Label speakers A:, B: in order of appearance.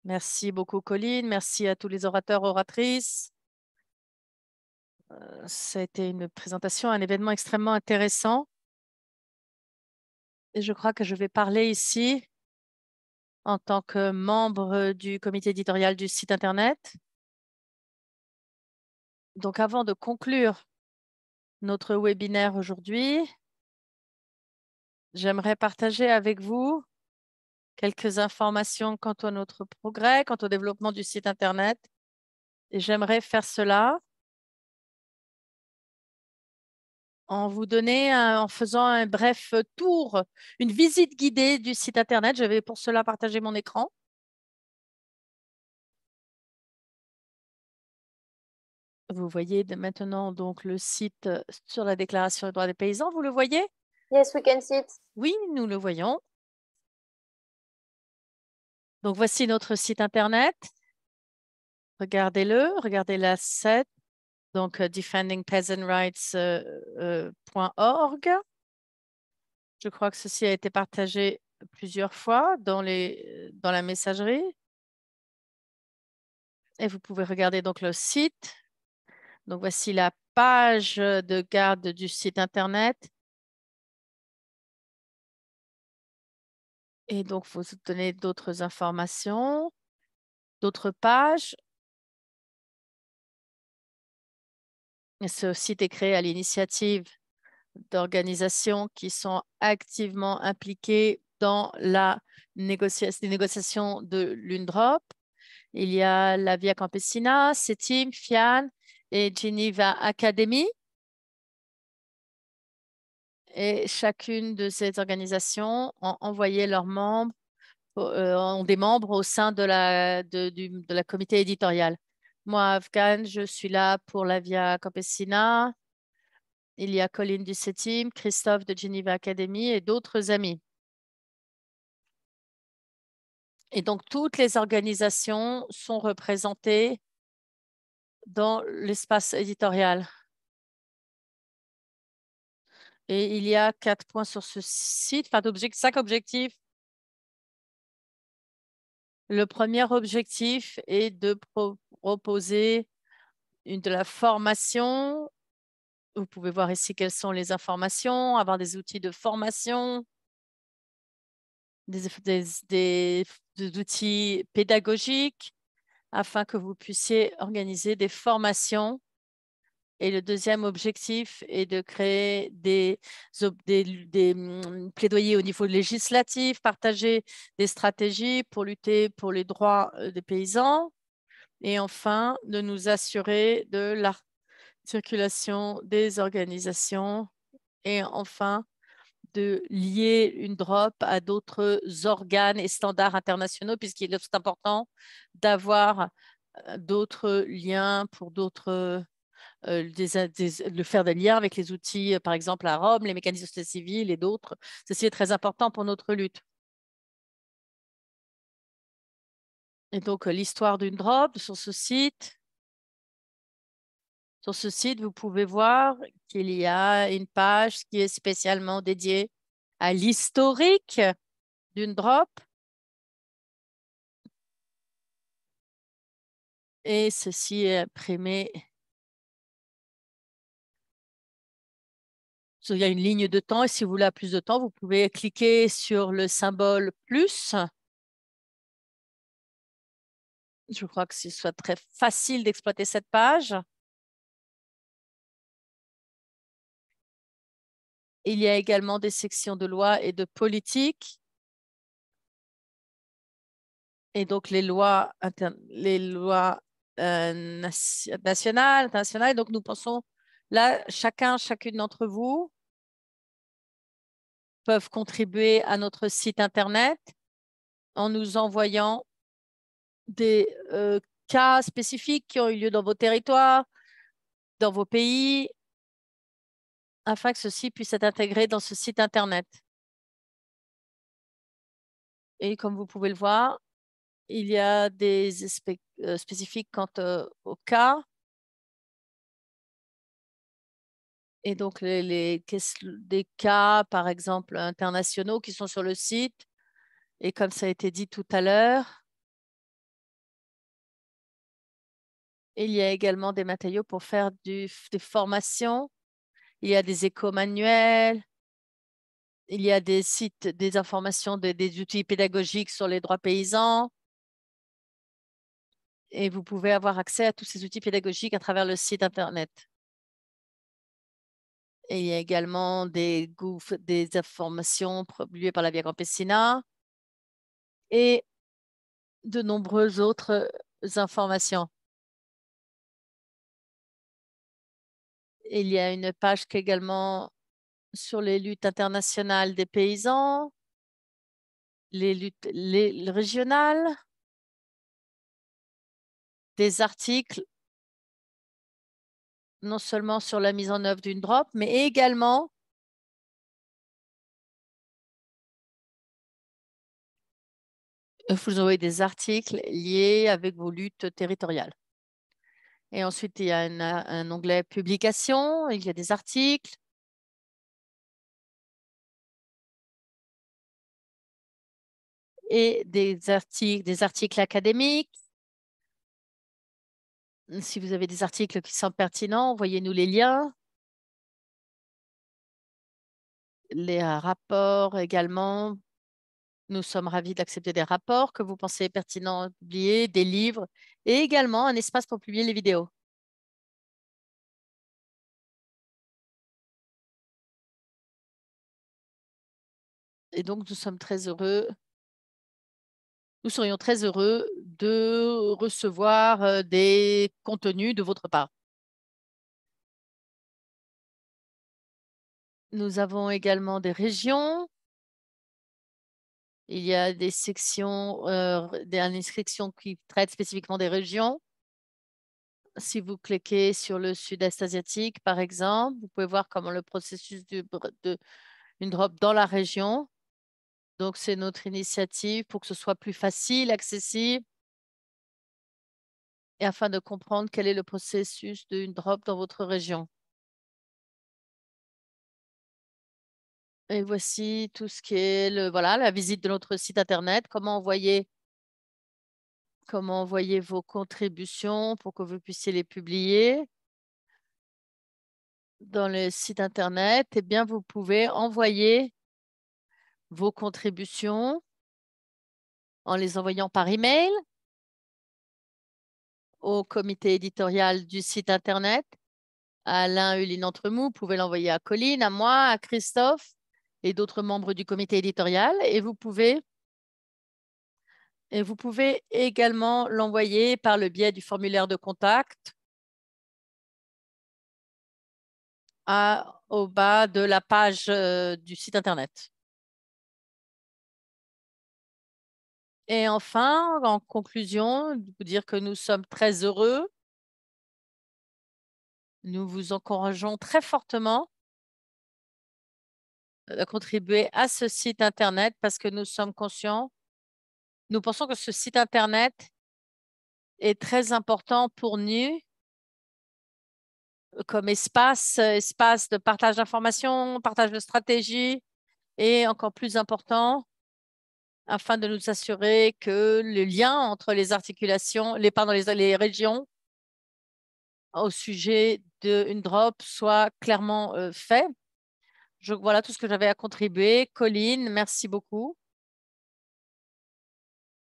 A: Merci beaucoup, Colline. Merci à tous les orateurs, oratrices. Ça a été une présentation, un événement extrêmement intéressant. Et je crois que je vais parler ici en tant que membre du comité éditorial du site Internet. Donc, avant de conclure notre webinaire aujourd'hui, j'aimerais partager avec vous quelques informations quant à notre progrès, quant au développement du site Internet. Et j'aimerais faire cela en faisant un bref tour, une visite guidée du site Internet. Je vais pour cela partager mon écran. Vous voyez maintenant donc le site sur la Déclaration des droits des paysans. Vous le voyez?
B: Yes, we can see it.
A: Oui, nous le voyons. Donc, voici notre site Internet. Regardez-le, regardez l'asset, donc defendingpeasantrights.org. Je crois que ceci a été partagé plusieurs fois dans la messagerie. Et vous pouvez regarder donc le site. Donc, voici la page de garde du site Internet. Et donc, vous donnez d'autres informations, d'autres pages. Et ce site est créé à l'initiative d'organisations qui sont activement impliquées dans les négociations de l'UNDROP. Il y a la Via Campesina, CETIM, FIAN et Geneva Academy. Et chacune de ces organisations ont envoyé leurs membres, ont des membres au sein de la comité éditorial. Moi, Afghan, je suis là pour la Via Campesina. Il y a Colline du CETIM, Christophe de Geneva Academy et d'autres amis. Et donc, toutes les organisations sont représentées dans l'espace éditorial. Et il y a 4 points sur ce site, enfin, 5 objectifs. Le premier objectif est de proposer de la formation. Vous pouvez voir ici quelles sont les informations, avoir des outils de formation, des outils pédagogiques afin que vous puissiez organiser des formations. Et le deuxième objectif est de créer des plaidoyers au niveau législatif, partager des stratégies pour lutter pour les droits des paysans et enfin de nous assurer de la circulation des organisations et enfin de lier une drop à d'autres organes et standards internationaux puisqu'il est important d'avoir d'autres liens pour d'autres de faire des liens avec les outils, par exemple à Rome, les mécanismes de société civile et d'autres. Ceci est très important pour notre lutte. Et donc, l'histoire d'une drop sur ce site. Sur ce site, vous pouvez voir qu'il y a une page qui est spécialement dédiée à l'historique d'une drop. Et ceci est imprimé. Il y a une ligne de temps et si vous voulez plus de temps, vous pouvez cliquer sur le symbole plus. Je crois que ce soit très facile d'exploiter cette page. Il y a également des sections de loi et de politique. Et donc, les lois nationales, internationales. Donc, nous pensons là, chacune d'entre vous peuvent contribuer à notre site Internet en nous envoyant des cas spécifiques qui ont eu lieu dans vos territoires, dans vos pays, afin que ceci puisse être intégré dans ce site Internet. Et comme vous pouvez le voir, il y a des aspects spécifiques quant au cas. Et donc, des cas, par exemple, internationaux qui sont sur le site. Et comme ça a été dit tout à l'heure, Il y a également des matériaux pour faire des formations. Il y a des échos manuels. Il y a des sites, des informations, des outils pédagogiques sur les droits paysans. Et vous pouvez avoir accès à tous ces outils pédagogiques à travers le site Internet. Et il y a également des informations publiées par la Via Campesina et de nombreuses autres informations. Il y a une page également sur les luttes internationales des paysans, les luttes régionales, des articles non seulement sur la mise en œuvre d'une drop, mais également vous aurez des articles liés avec vos luttes territoriales. Et ensuite, il y a un onglet publication, il y a des articles. Et des articles académiques. Si vous avez des articles qui sont pertinents, envoyez-nous les liens. Les rapports également. Nous sommes ravis d'accepter des rapports que vous pensez pertinents à publier, des livres et également un espace pour publier les vidéos. Et donc, nous sommes très heureux. Nous serions très heureux de recevoir des contenus de votre part. Nous avons également des régions. Il y a des sections, des inscriptions qui traitent spécifiquement des régions. Si vous cliquez sur le sud-est asiatique, par exemple, vous pouvez voir comment le processus d'une drop dans la région. Donc, c'est notre initiative pour que ce soit plus facile, accessible, et afin de comprendre quel est le processus d'une drop dans votre région. Et voici tout ce qui est la visite de notre site Internet, comment envoyer vos contributions pour que vous puissiez les publier dans le site Internet. Eh bien, vous pouvez envoyer vos contributions en les envoyant par email au comité éditorial du site Internet, à l'un ou l'une d'entre vous. Vous pouvez l'envoyer à Colline, à moi, à Christophe et d'autres membres du comité éditorial. Et vous pouvez également l'envoyer par le biais du formulaire de contact au bas de la page du site Internet. Et enfin, en conclusion, vous dire que nous sommes très heureux. Nous vous encourageons très fortement à contribuer à ce site Internet parce que nous sommes conscients. Nous pensons que ce site Internet est très important pour nous comme espace de partage d'informations, partage de stratégies et encore plus important, afin de nous assurer que le lien entre les articulations, les régions au sujet d'une drop soit clairement fait. Voilà tout ce que j'avais à contribuer. Colline, merci beaucoup.